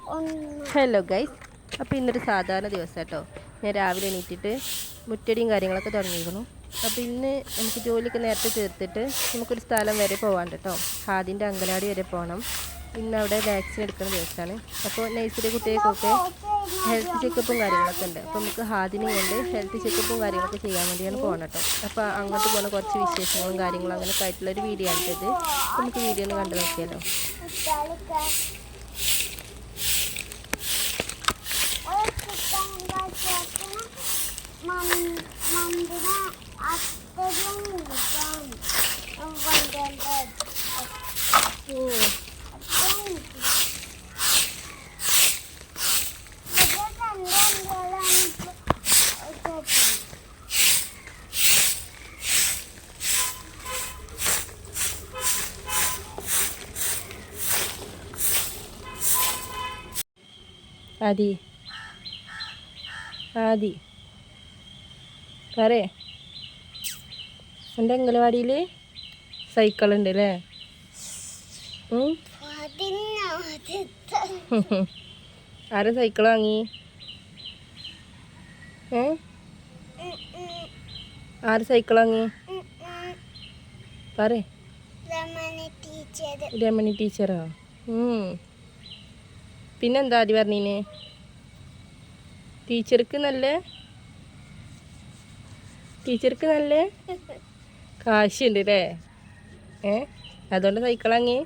Hello guys, അപ്പോൾ ഇന്നൊരു സാധാരണ ദിവസം കേട്ടോ. ഞാൻ രാവിലെ എണീറ്റിട്ട് മുറ്റടിയും കാര്യങ്ങളൊക്കെ തുടങ്ങിയിരുന്നു. അപ്പോൾ ഇന്ന് നമുക്ക് ജോലിയൊക്കെ നേരത്തെ തീർത്തിട്ട് നമുക്കൊരു സ്ഥലം വരെ പോകാണ്ട് കേട്ടോ. ഹാദിൻ്റെ അങ്കനാടി വരെ പോകണം. ഇന്ന് അവിടെ വാക്സിൻ എടുക്കുന്ന ദിവസമാണ്. അപ്പോൾ നഴ്സറി കുട്ടികൾക്കൊക്കെ ഹെൽത്ത് ചെക്കപ്പും കാര്യങ്ങളൊക്കെ ഉണ്ട്. അപ്പോൾ നമുക്ക് ഹാദിനെ കൊണ്ട് ഹെൽത്ത് ചെക്കപ്പും കാര്യങ്ങളൊക്കെ ചെയ്യാൻ വേണ്ടിയാണ് പോകണം കേട്ടോ. അപ്പോൾ അങ്ങോട്ട് പോകുന്ന കുറച്ച് വിശേഷങ്ങളും കാര്യങ്ങളും അങ്ങനെയൊക്കെ ആയിട്ടുള്ളൊരു വീഡിയോ ആണിട്ടത്. നമുക്ക് വീഡിയോ ഒന്ന് കണ്ടു നോക്കിയാലോ. ആദി ആദി പറയേ, എൻ്റെ അംഗനവാടിയിൽ സൈക്കിളുണ്ട് അല്ലേ? ആരാ സൈക്കിൾ വാങ്ങി? ആര് സൈക്കിൾ വാങ്ങി? പറയേ. രമണി ടീച്ചറാ? പിന്നെന്താ ആദ്യം പറഞ്ഞീന്? ടീച്ചർക്ക് നല്ല കാശുണ്ട് അല്ലേ? അതുകൊണ്ട് സൈക്കിൾ വാങ്ങി?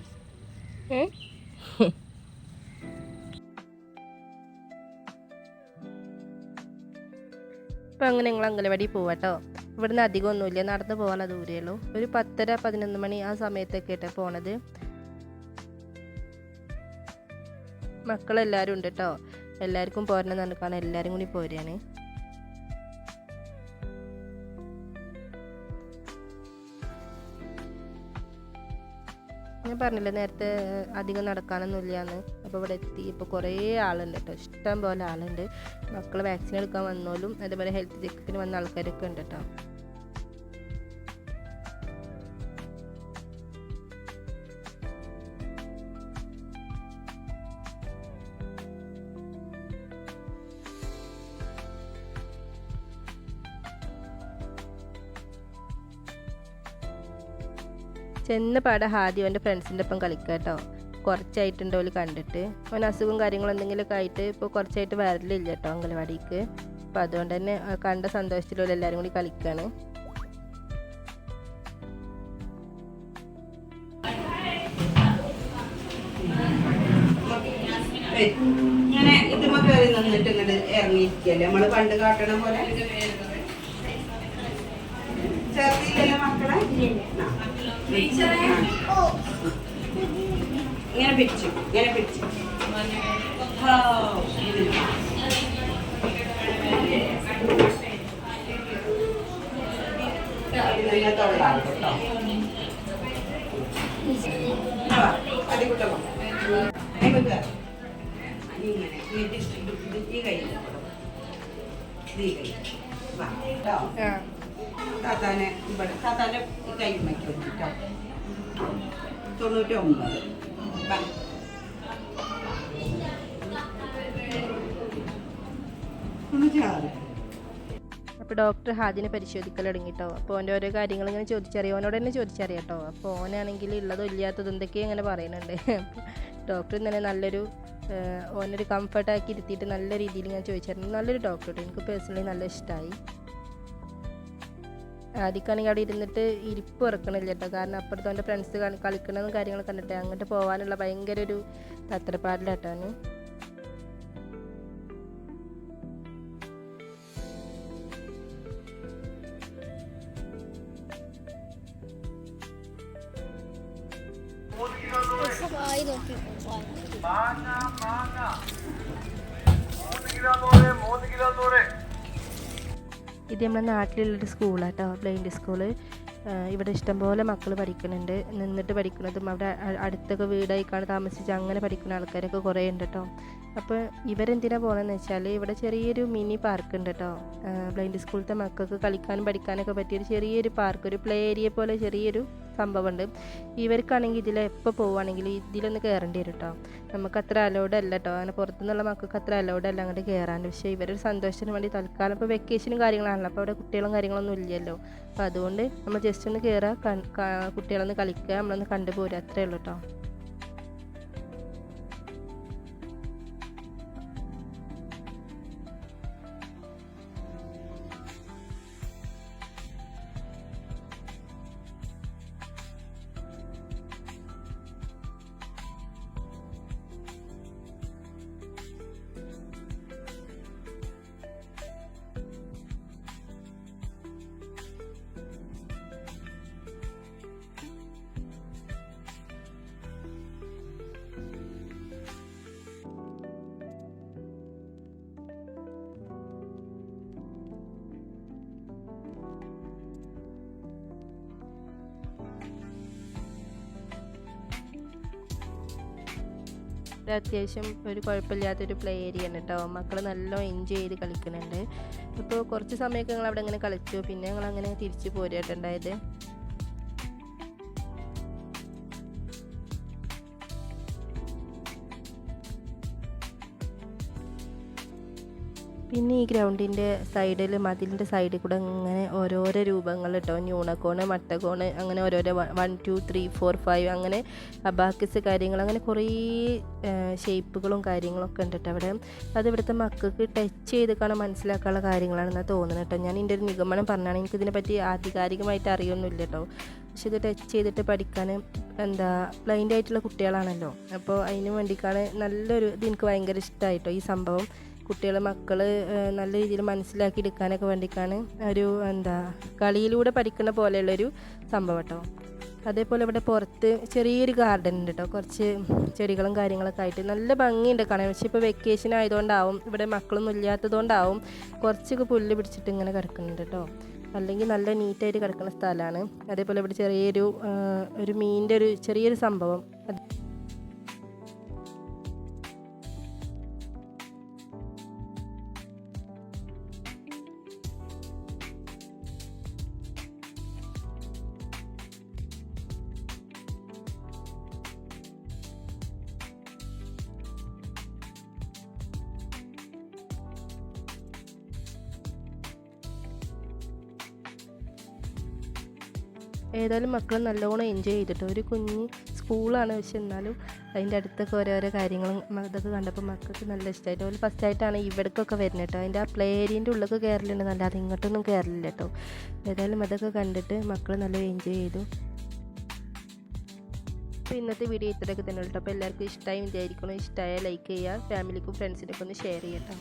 അപ്പം അങ്ങനെ ഞങ്ങൾ അംഗനവാടി പോവാട്ടോ. ഇവിടുന്ന് അധികം ഒന്നുമില്ല, നടന്ന് പോകാനുള്ള ദൂരമേ ഉള്ളൂ. ഒരു 10:30-11 മണി ആ സമയത്തൊക്കെ ആയിട്ടാണ് പോണത്. മക്കളെല്ലാവരും ഉണ്ട് കേട്ടോ. എല്ലാവർക്കും പോരണം നടക്കാണ്, എല്ലാവരും കൂടി പോരുകയാണ്. ഞാൻ പറഞ്ഞില്ല നേരത്തെ അധികം നടക്കാനൊന്നും ഇല്ലയെന്ന്. അപ്പോൾ ഇവിടെ എത്തി. ഇപ്പോൾ കുറേ ആളുണ്ട് കേട്ടോ, ഇഷ്ടം പോലെ ആളുണ്ട്. മക്കൾ വാക്സിൻ എടുക്കാൻ വന്നോലും അതേപോലെ ഹെൽത്ത് ചെക്കപ്പിന് വന്ന ആൾക്കാരൊക്കെ ഉണ്ട് കേട്ടോ. ചെന്ന പാടെ ഹാദി അവൻ്റെ ഫ്രണ്ട്സിൻ്റെ ഒപ്പം കളിക്കുക കേട്ടോ. കുറച്ചായിട്ടുണ്ട് ഓല് കണ്ടിട്ട്. അവൻ അസുഖം കാര്യങ്ങളും എന്തെങ്കിലുമൊക്കെ ആയിട്ട് ഇപ്പോൾ കുറച്ചായിട്ട് വരലില്ല കേട്ടോ അംഗനവാടിക്ക്. അപ്പോൾ അതുകൊണ്ട് തന്നെ കണ്ട സന്തോഷത്തിലുള്ള എല്ലാവരും കൂടി കളിക്കുകയാണ്. ഇങ്ങനെ ഇതുമ്മ കയറി നിന്നിട്ട് ഇങ്ങോട്ട് ഇറങ്ങിയിരിക്കല്ലേ നമ്മള് പണ്ട് കാട്ടണ പോലെ. ചേർത്തില്ലല്ലോ മക്കളെ? ഇങ്ങനെ പിടിച്ചു തൊള്ളാണ് കേട്ടോ. അതികൂട്ടമോ ഇങ്ങനെ ഈ കൈ കേട്ടോ. താത്താനെ ഇവിടെ താത്താൻ്റെ കൈ വയ്ക്കും കേട്ടോ. 99. അപ്പോൾ ഡോക്ടർ ഹാദിനെ പരിശോധിക്കൽ തുടങ്ങിട്ടോ. അപ്പോൾ ഓൻ്റെ ഓരോ കാര്യങ്ങൾ ഇങ്ങനെ ചോദിച്ചറിയാം, ഓനോട് തന്നെ ചോദിച്ചറിയാം കേട്ടോ. അപ്പോൾ ഓനാണെങ്കിൽ ഉള്ളതോ ഇല്ലാത്തതും എന്തൊക്കെയോ ഇങ്ങനെ പറയുന്നുണ്ട്. ഡോക്ടർ തന്നെ നല്ലൊരു ഓനൊരു കംഫർട്ടാക്കി ഇരുത്തിയിട്ട് നല്ല രീതിയിൽ ഞാൻ ചോദിച്ചായിരുന്നു. നല്ലൊരു ഡോക്ടർ കേട്ടോ, എനിക്ക് പേഴ്സണലി നല്ല ഇഷ്ടമായി. ആദ്യക്കാണെങ്കിൽ അവിടെ ഇരുന്നിട്ട് ഇരിപ്പ് ഇറക്കണില്ല കേട്ടോ. കാരണം അപ്പുറത്ത് അവൻ്റെ ഫ്രണ്ട്സ് കളിക്കണതും കാര്യങ്ങളൊക്കെ കണ്ടിട്ട് അങ്ങോട്ട് പോകാനുള്ള ഭയങ്കര ഒരു തത്രപ്പാടിലാട്ടാണ്. ഇത് നമ്മുടെ നാട്ടിലുള്ളൊരു സ്കൂളാട്ടോ, ബ്ലൈൻഡ് സ്കൂള്. ഇവിടെ ഇഷ്ടംപോലെ മക്കൾ പഠിക്കുന്നുണ്ട്. നിന്നിട്ട് പഠിക്കുന്നതും അവിടെ അടുത്തൊക്കെ വീടായിക്കാണ് താമസിച്ച് അങ്ങനെ പഠിക്കുന്ന ആൾക്കാരൊക്കെ കുറേ ഉണ്ട് കേട്ടോ. അപ്പോൾ ഇവരെന്തിനാണ് പോകുന്നതെന്ന് വെച്ചാൽ ഇവിടെ ചെറിയൊരു മിനി പാർക്ക് ഉണ്ട് കേട്ടോ. ബ്ലൈൻഡ് സ്കൂളിലത്തെ മക്കൾക്ക് കളിക്കാനും പഠിക്കാനൊക്കെ പറ്റിയൊരു ചെറിയൊരു പാർക്ക്, ഒരു പ്ലേ ഏരിയ പോലെ ചെറിയൊരു സംഭവമുണ്ട്. ഇവർക്കാണെങ്കിൽ ഇതിൽ എപ്പോൾ പോവുകയാണെങ്കിൽ ഇതിലൊന്ന് കയറേണ്ടി വരും കേട്ടോ. നമുക്ക് അത്ര അലൗഡ് അല്ല കേട്ടോ, അങ്ങനെ പുറത്തുനിന്നുള്ള മക്കൾക്ക് അത്ര അലൗഡ് അല്ല അങ്ങോട്ട് കയറാൻ. പക്ഷേ ഇവരൊരു സന്തോഷത്തിന് വേണ്ടി തൽക്കാലം ഇപ്പോൾ വെക്കേഷനും കാര്യങ്ങളാണല്ലോ, അപ്പോൾ അവിടെ കുട്ടികളും കാര്യങ്ങളൊന്നും ഇല്ലല്ലോ. അപ്പോൾ അതുകൊണ്ട് നമ്മൾ ജസ്റ്റ് ഒന്ന് കയറുക, കുട്ടികളൊന്ന് കളിക്കുക, നമ്മളൊന്ന് കണ്ടുപോരുക, അത്രേ ഉള്ളൂ കേട്ടോ. അത്യാവശ്യം ഒരു കുഴപ്പമില്ലാത്തൊരു പ്ലേ ഏരിയ ആണ് കേട്ടോ. മക്കൾ നല്ല എൻജോയ് ചെയ്ത് കളിക്കുന്നുണ്ട്. ഇപ്പോൾ കുറച്ച് സമയമൊക്കെ ഞങ്ങൾ അവിടെ അങ്ങനെ കളിച്ചു, പിന്നെ ഞങ്ങൾ അങ്ങനെ തിരിച്ചു പോരുകയായിട്ടുണ്ടായത്. പിന്നെ ഈ ഗ്രൗണ്ടിൻ്റെ സൈഡിൽ, മതിലിൻ്റെ സൈഡിൽ കൂടെ ഇങ്ങനെ ഓരോരോ രൂപങ്ങൾ കേട്ടോ, ന്യൂണക്കോണ്, മട്ടക്കോണ്, അങ്ങനെ ഓരോരോ 1 2 3 4 5 അങ്ങനെ അബാക്കസ് കാര്യങ്ങൾ, അങ്ങനെ കുറേ ഷേപ്പുകളും കാര്യങ്ങളൊക്കെ ഉണ്ട് കേട്ടോ അവിടെ. അത് ഇവിടുത്തെ മക്കൾക്ക് ടച്ച് ചെയ്ത് കാണാൻ മനസ്സിലാക്കാനുള്ള കാര്യങ്ങളാണെന്നാണ് തോന്നുന്നത് കേട്ടോ. ഞാൻ എൻ്റെ ഒരു നിഗമനം പറഞ്ഞാണ്, എനിക്കിതിനെപ്പറ്റി ആധികാരികമായിട്ട് അറിയൊന്നുമില്ല കേട്ടോ. പക്ഷെ ഇത് ടച്ച് ചെയ്തിട്ട് പഠിക്കാൻ ബ്ലൈൻഡ് ആയിട്ടുള്ള കുട്ടികളാണല്ലോ, അപ്പോൾ അതിന് വേണ്ടിയിട്ടാണ് നല്ലൊരു ഇത്. എനിക്ക് ഭയങ്കര ഇഷ്ടമായിട്ടോ ഈ സംഭവം. മക്കൾ നല്ല രീതിയിൽ മനസ്സിലാക്കി എടുക്കാനൊക്കെ വേണ്ടിയിട്ടാണ് ഒരു കളിയിലൂടെ പഠിക്കുന്ന പോലെയുള്ളൊരു സംഭവം കേട്ടോ. അതേപോലെ ഇവിടെ പുറത്ത് ചെറിയൊരു ഗാർഡൻ ഉണ്ട് കേട്ടോ, കുറച്ച് ചെടികളും കാര്യങ്ങളൊക്കെ ആയിട്ട് നല്ല ഭംഗിയുണ്ട് കാണാൻ. പക്ഷേ ഇപ്പോൾ വെക്കേഷൻ ആയതുകൊണ്ടാവും, ഇവിടെ മക്കളൊന്നും ഇല്ലാത്തതുകൊണ്ടാവും കുറച്ചൊക്കെ പുല്ല് പിടിച്ചിട്ട് ഇങ്ങനെ കിടക്കുന്നുണ്ട് കേട്ടോ. അല്ലെങ്കിൽ നല്ല നീറ്റായിട്ട് കിടക്കുന്ന സ്ഥലമാണ്. അതേപോലെ ഇവിടെ ഒരു മീനിൻ്റെ ചെറിയൊരു സംഭവം. ഏതായാലും മക്കൾ നല്ലോണം എൻജോയ് ചെയ്തിട്ട്, ഒരു കുഞ്ഞ് സ്കൂളാണ്, പക്ഷെ എന്നാലും അതിൻ്റെ അടുത്തൊക്കെ ഓരോരോ കാര്യങ്ങളും ഇതൊക്കെ കണ്ടപ്പോൾ മക്കൾക്ക് നല്ല ഇഷ്ടമായിട്ട്. അവർ ഫസ്റ്റായിട്ടാണ് ഇവിടേക്കൊക്കെ വരുന്നത് കേട്ടോ. അതിൻ്റെ ആ പ്ലേ ഏരിയൻ്റെ ഉള്ളിലൊക്കെ കയറലുണ്ട്, നല്ലത് ഇങ്ങോട്ടൊന്നും കയറില്ല കേട്ടോ. ഏതായാലും അതൊക്കെ കണ്ടിട്ട് മക്കൾ നല്ല എൻജോയ് ചെയ്തു. അപ്പോൾ ഇന്നത്തെ വീഡിയോ ഇത്രയൊക്കെ തന്നെ ഉള്ളൂ. അപ്പോൾ എല്ലാവർക്കും ഇഷ്ടമായി വിചാരിക്കണം. ഇഷ്ടമായ ലൈക്ക് ചെയ്യുക, ഫാമിലിക്കും ഫ്രണ്ട്സിനൊക്കെ ഒന്ന് ഷെയർ ചെയ്യാം കേട്ടോ.